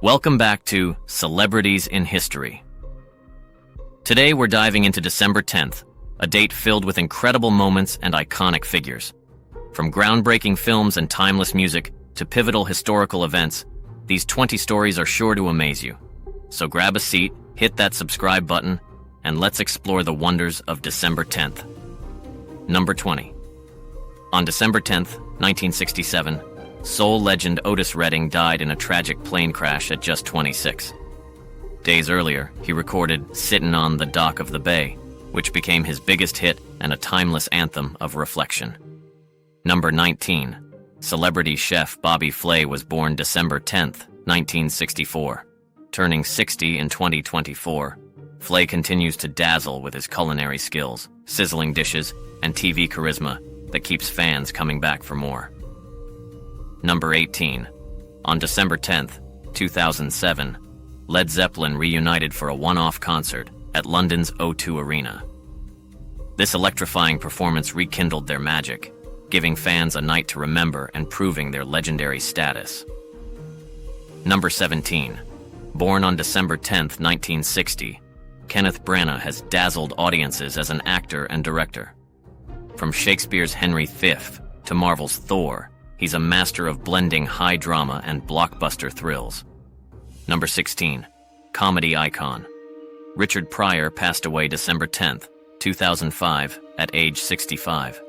Welcome back to Celebrities in History. Today we're diving into December 10th, a date filled with incredible moments and iconic figures. From groundbreaking films and timeless music to pivotal historical events, these 20 stories are sure to amaze you. So grab a seat, hit that subscribe button, and let's explore the wonders of December 10th. Number 20. On December 10th, 1967, soul legend Otis Redding died in a tragic plane crash at just 26. Days earlier, he recorded Sittin On the Dock of the Bay, which became his biggest hit and a timeless anthem of reflection. Number 19. Celebrity chef Bobby Flay was born December 10th, 1964. Turning 60 in 2024, Flay continues to dazzle with his culinary skills, sizzling dishes, and TV charisma that keeps fans coming back for more. Number 18. On December 10th, 2007, Led Zeppelin reunited for a one-off concert at London's O2 Arena. This electrifying performance rekindled their magic, giving fans a night to remember and proving their legendary status. Number 17. Born on December 10th, 1960, Kenneth Branagh has dazzled audiences as an actor and director. From Shakespeare's Henry V to Marvel's Thor, he's a master of blending high drama and blockbuster thrills. Number 16. Comedy icon. Richard Pryor passed away December 10th, 2005, at age 65.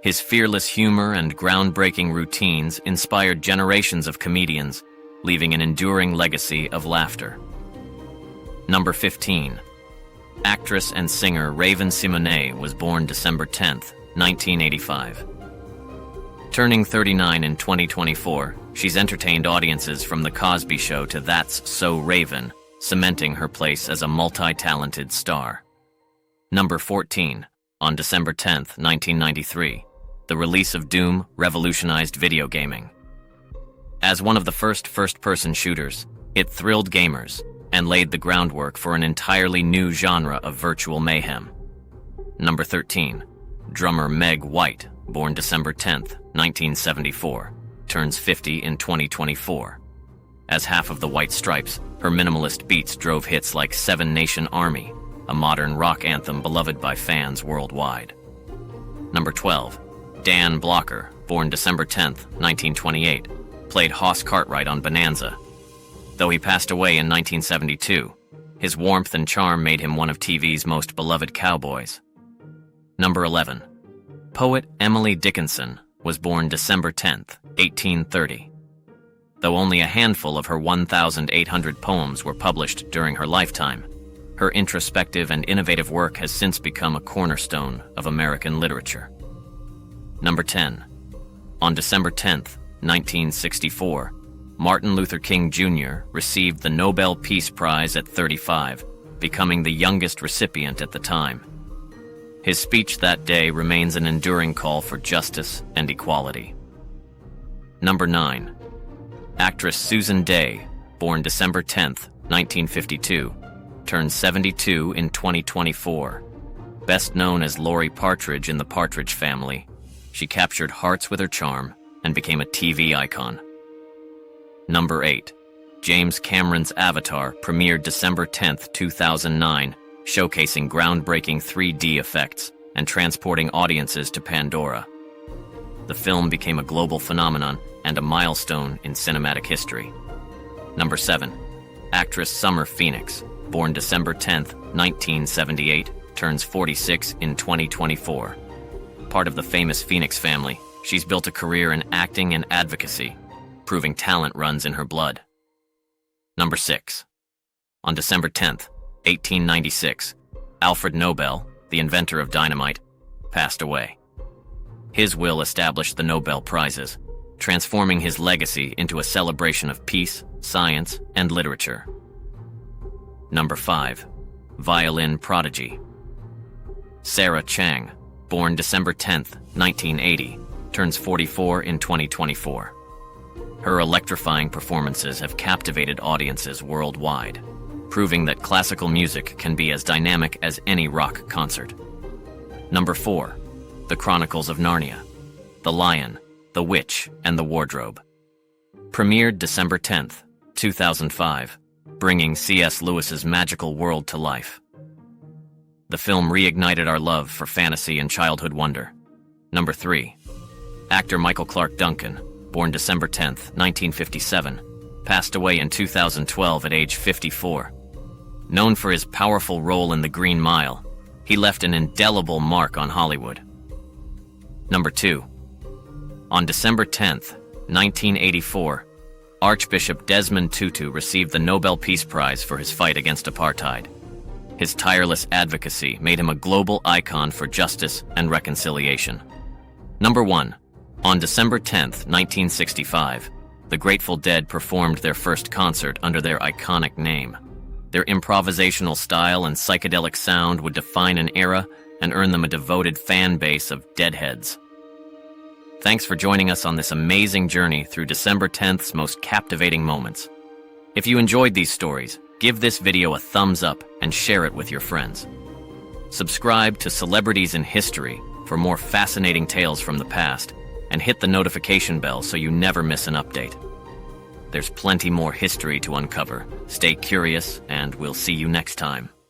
His fearless humor and groundbreaking routines inspired generations of comedians, leaving an enduring legacy of laughter. Number 15. Actress and singer Raven-Symoné was born December 10th, 1985. Turning 39 in 2024, she's entertained audiences from The Cosby Show to That's So Raven, cementing her place as a multi-talented star. Number 14. On December 10th, 1993, the release of Doom revolutionized video gaming. As one of the first-person shooters, it thrilled gamers and laid the groundwork for an entirely new genre of virtual mayhem. Number 13. Drummer Meg White, born December 10th, 1974, turns 50 in 2024. As half of the White Stripes, her minimalist beats drove hits like Seven Nation Army, a modern rock anthem beloved by fans worldwide. Number 12. Dan Blocker, born December 10th, 1928, played Hoss Cartwright on Bonanza. Though he passed away in 1972, his warmth and charm made him one of TV's most beloved cowboys. Number 11. Poet Emily Dickinson was born December 10th, 1830. Though only a handful of her 1,800 poems were published during her lifetime, her introspective and innovative work has since become a cornerstone of American literature. Number 10. On December 10th, 1964, Martin Luther King Jr. received the Nobel Peace Prize at 35, becoming the youngest recipient at the time. His speech that day remains an enduring call for justice and equality. Number 9. Actress Susan Dey, born December 10th, 1952, turned 72 in 2024. Best known as Laurie Partridge in The Partridge Family, she captured hearts with her charm and became a TV icon. Number 8. James Cameron's Avatar premiered December 10th, 2009, showcasing groundbreaking 3D effects and transporting audiences to Pandora. The film became a global phenomenon and a milestone in cinematic history. Number 7. Actress Summer Phoenix, born December 10th, 1978, turns 46 in 2024. Part of the famous Phoenix family, she's built a career in acting and advocacy, proving talent runs in her blood. Number 6. On December 10th, 1896, Alfred Nobel, the inventor of dynamite, passed away. His will established the Nobel Prizes, transforming his legacy into a celebration of peace, science, and literature. Number 5. Violin prodigy. Sarah Chang, born December 10th, 1980, turns 44 in 2024. Her electrifying performances have captivated audiences worldwide, proving that classical music can be as dynamic as any rock concert. Number 4. The Chronicles of Narnia. The Lion, the Witch, and the Wardrobe. Premiered December 10th, 2005, bringing C.S. Lewis's magical world to life. The film reignited our love for fantasy and childhood wonder. Number 3. Actor Michael Clarke Duncan, born December 10, 1957, passed away in 2012 at age 54. Known for his powerful role in The Green Mile, he left an indelible mark on Hollywood. Number 2. On December 10, 1984, Archbishop Desmond Tutu received the Nobel Peace Prize for his fight against apartheid. His tireless advocacy made him a global icon for justice and reconciliation. Number 1. On December 10, 1965, the Grateful Dead performed their first concert under their iconic name. Their improvisational style and psychedelic sound would define an era and earn them a devoted fan base of Deadheads. Thanks for joining us on this amazing journey through December 10th's most captivating moments. If you enjoyed these stories, give this video a thumbs up and share it with your friends. Subscribe to Celebrities in History for more fascinating tales from the past, and hit the notification bell so you never miss an update. There's plenty more history to uncover. Stay curious, and we'll see you next time.